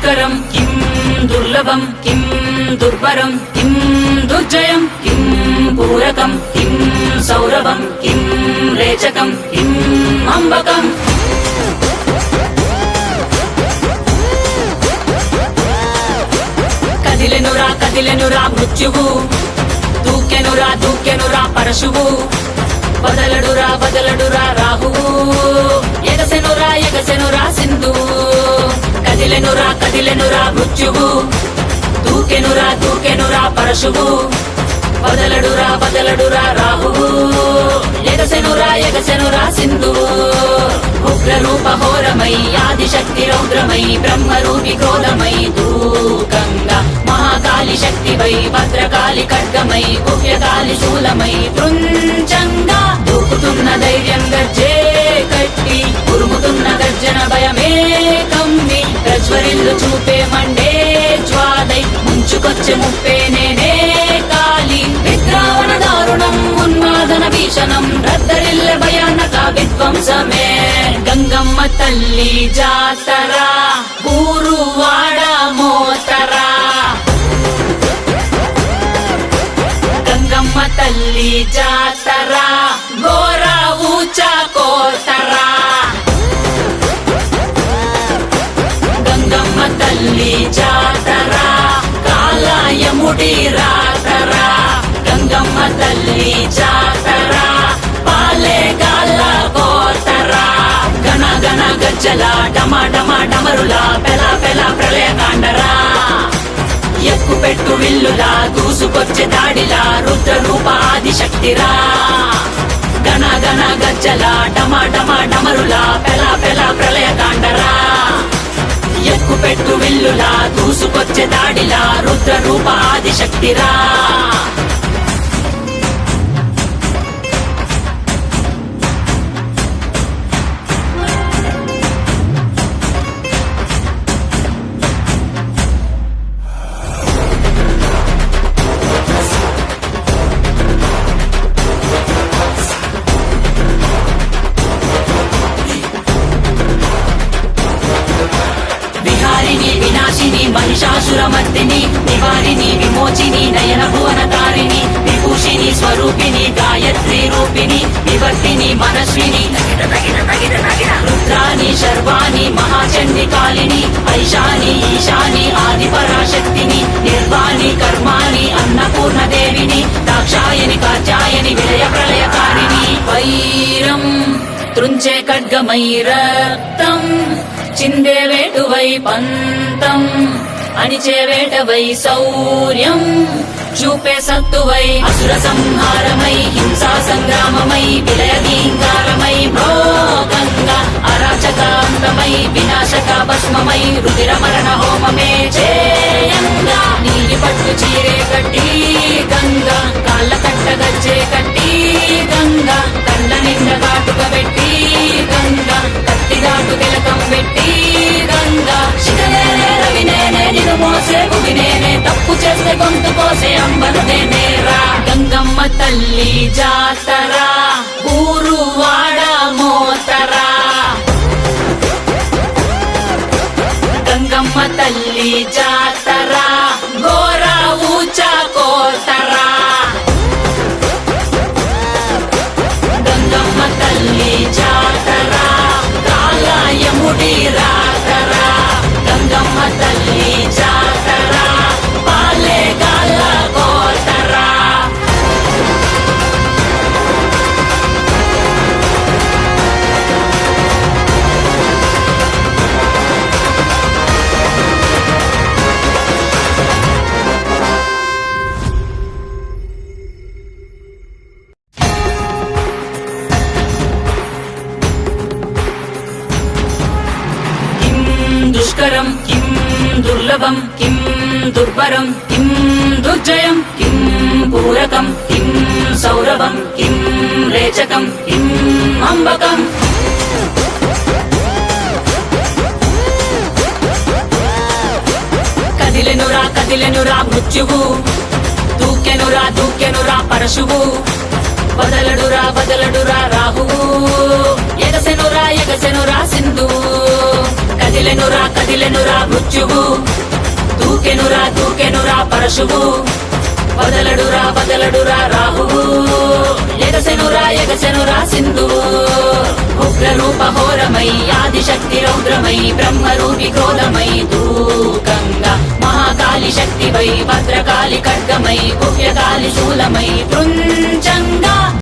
దుష్కరం కిం దుర్లభం కిం దుర్భరం కిం దుర్జయం కిం పూరకం కిం సౌరభం కిం రేచకం కిం అంబకం. కదిలెనురా మృత్యువు, దూకెనురా పరశువు, బదలడురా రాహువు, ఎగసెనురా సింధువు. కదిలెనురా మృత్యువు, దూకెనురా పరశువు, బదలడురా రాహువు, ఎగసెనురా సింధువు. ఉగ్రరూప ఘోరమై ఆదిశక్తి రౌద్రమై బ్రహ్మరూపి క్రోధమై దూకంగా మహాకాళి శక్తివై భద్రకాళి ఖడ్గమై గుహ్యకాళి శూలమై కృంచంగా దూకుతున్న ధైర్యం గర్జే కట్టి ఉరుముతున్న గర్జన భయమే కమ్మి ప్రజ్వరిల్లు చూపే మండే జ్వాలై ముంచుకొచ్చే ముప్పే నేనే కాళి. విద్రావణ దారుణం ఉన్మాదన భీషణం రద్దరిల్ల భయానక విధ్వంసమే. గంగమ్మ తల్లి జాతర ఊరువాడ మోతరా, గంగమ్మ తల్లి జాతర ఘోర ఊచ కోతరా. గంగమ్మ తల్లి జాతర కాలయముడి రాతరా. గంగమ్మ తల్లి జాతర పాలే గాల కోతరా. గణ గణ గజ్జల డమరుల పెల ప్రళయ కాండరా. ఎక్కుపెట్టు విల్లులా దూసుకొచ్చే దాడిలా రుద్ర రూప ఆదిశక్తిరా. గణ గణ గజ్జల డమరుల పెల ప్రళయ కాండరా. ఎక్కుపెట్టు విల్లులా దూసుకొచ్చే దాడిలా రుద్ర రూప ఆదిశక్తిరా. మహిషాసురమర్దిని నివారిణి విమోచిని నయన భువన తారిణి విభూషిణి స్వరూపిణి గాయత్రి రూపిణి వివర్తిని మనస్విని రుద్రాని శర్వాణి మహాచండి కాళిని ఐశాని ఈశాని ఆది పరాశక్తిని నిర్వాణి కర్మాణి అన్నపూర్ణ దేవిని దాక్షాయని కాత్యాయని విలయ ప్రళయకారిణి. వైరం త్రుంచే ఖడ్గమై రక్తం చిందే వేటువై పంతం అణిచే వేటవై శౌర్యం చూపే సత్తువై అసుర సంహారమై హింసా సంగ్రామమై విలయ దీంకారమై భోగంగా అరాచకాంతమై వినాశక భస్మమై రుదిర మరణ హోమమే చేయంగా. నీలి పట్టు చీరే కట్టి గంగా కాళ్ళ కట్ట గజ్జే కట్టి గంగా కళ్ళ నిండ కాటుక పెట్టి గంగా కత్తి ఘాటు తిలకం పెట్టి గంగా శిఖనేనే రవినేనే నిన్ను మోసే భువినేనే తప్పు చేస్తే గొంతు కోసే అంబను నేనేరా. గంగమ్మ తల్లి జాతర ఊరువాడ మోతరా. గంగమ్మ తల్లి జాతర ఘోర ఊచ కోతరా. గంగమ్మ తల్లి జాతర కాలయముడి రాతరా. గంగమ్మ తల్లి జాతర పాలే గాల కోతరా. దుష్కరం కిం దుర్లభం కిం దుర్భరం కిం దుర్జయం కిం పూరకం కిం సౌరభం కిం రేచకం కిం అంబకం. కదిలెనురా మృత్యువు, దూకెనురా పరశువు, బదలడురా రాహువు, ఎగసెనురా సింధువు. కదిలెనురా కదిలెనురా మృత్యువు, దూకెనురా పరశువు, వదలడురా రాహువు, ఎగసెనురా సింధువు. ఉగ్రరూప ఘోరమై ఆదిశక్తి రౌద్రమై బ్రహ్మరూపి క్రోధమై దూకంగా, మహాకాళి శక్తివై భద్రకాళి ఖడ్గమై గుహ్యకాళి శూలమై కృంచంగా.